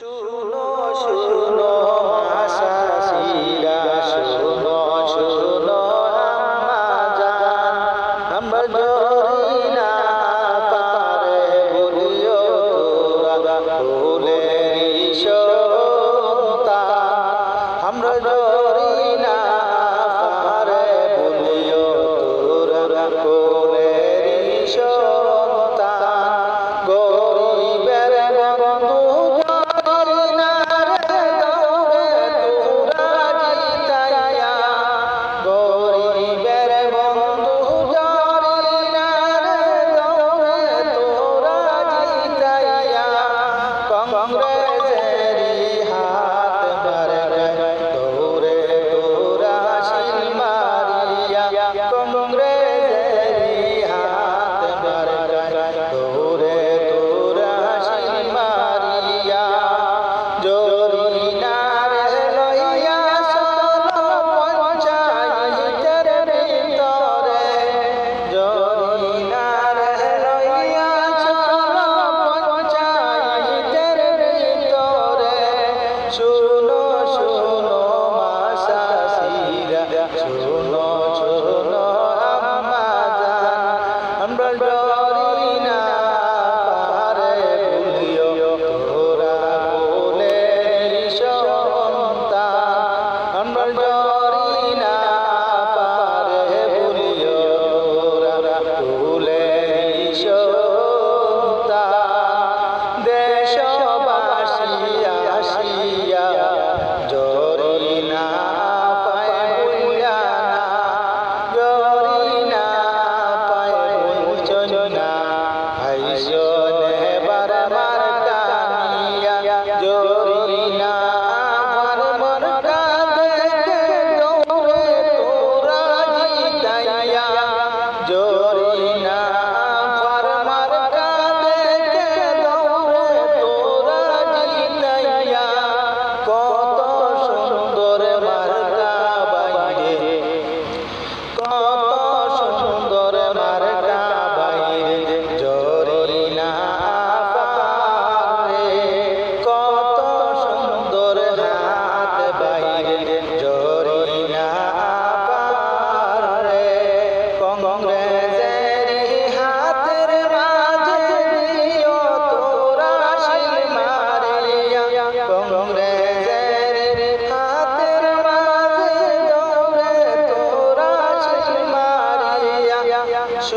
শুনো শুনো আশাসীরা, শুনো শুনো আম্মা জান, আমরা যদি না পারে বলিও তোরা ফুলেরই সন্তান। আমরা যদি না পারে বলিও তোরা ফুলেরই সন্তান। গরিবের বন্ধু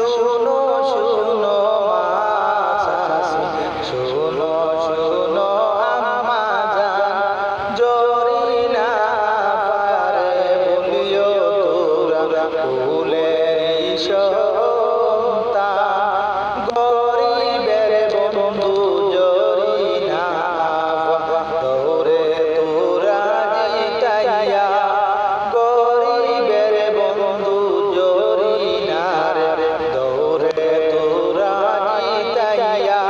শুনো শুনো আশাসী, শুনো শুনো আম্মা জান, যদি না পারে বলিও তোরা ফুলেরই সন্তান। গরিবের বন্ধু যদি না দৌড়ে তোরা জিতাইয়া, গরিবের বন্ধু যদি না দৌড়ে তোরা জিতাইয়া,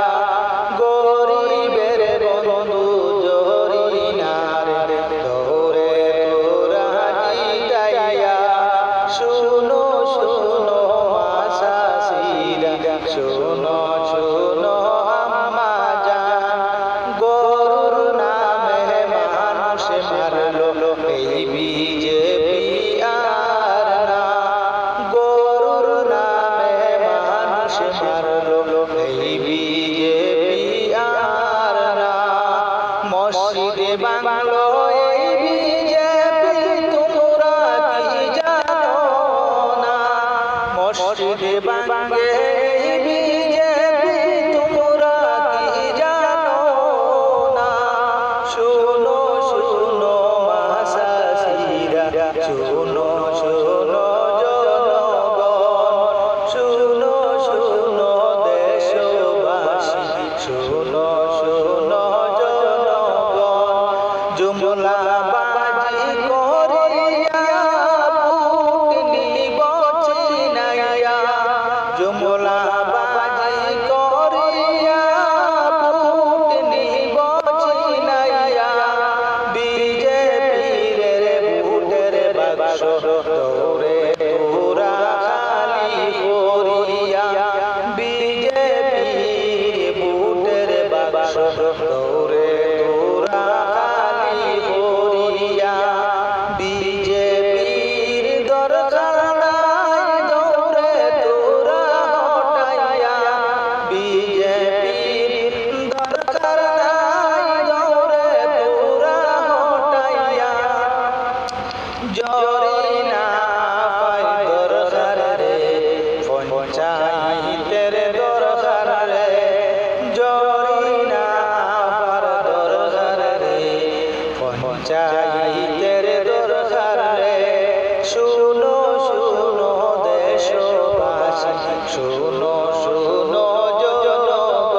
গরিবের বন্ধু যদি না দৌড়ে তোরা জিতাইয়া। শুনো শুনো আশাসীরা, শুনো শুনো আম্মা জান, গরুর নামে মানুষ মারলো এই বিজেপি আর না। গরুর নামে মানুষ মারলো এই বিজেপি আর না। মসজিদে বাংলো এই বিজেপি, তোমরা কি জানো না? মসজিদে বাংলে এই বিজেপি, তোমরা কি জানো না? শুনো শুনো আশাসীরা, শুনো শুনো জনগণ, শুনো শুনো দেশবাসী, শুনো শুনো জনগণ। জুমলা পঞ্চায়েতের দরকার রে শুনো শুনো দেশবাসী শুনো শুনো জনগণ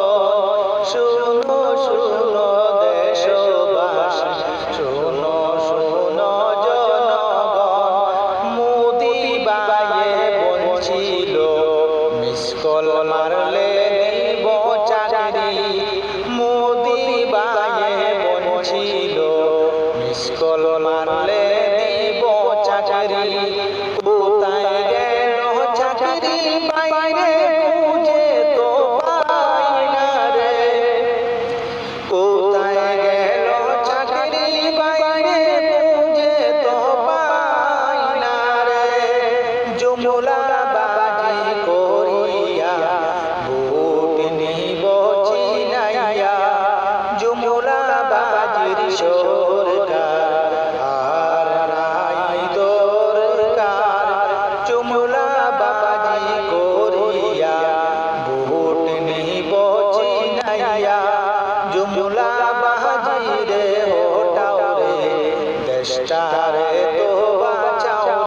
শুনো শুনো দেশবাসী শুনো শুনো জনগণ মোদি বায়ে বলছিল মিসকল মারলে দিব চাকরি মোদি বায়ে বলছিল মিসকল মারলে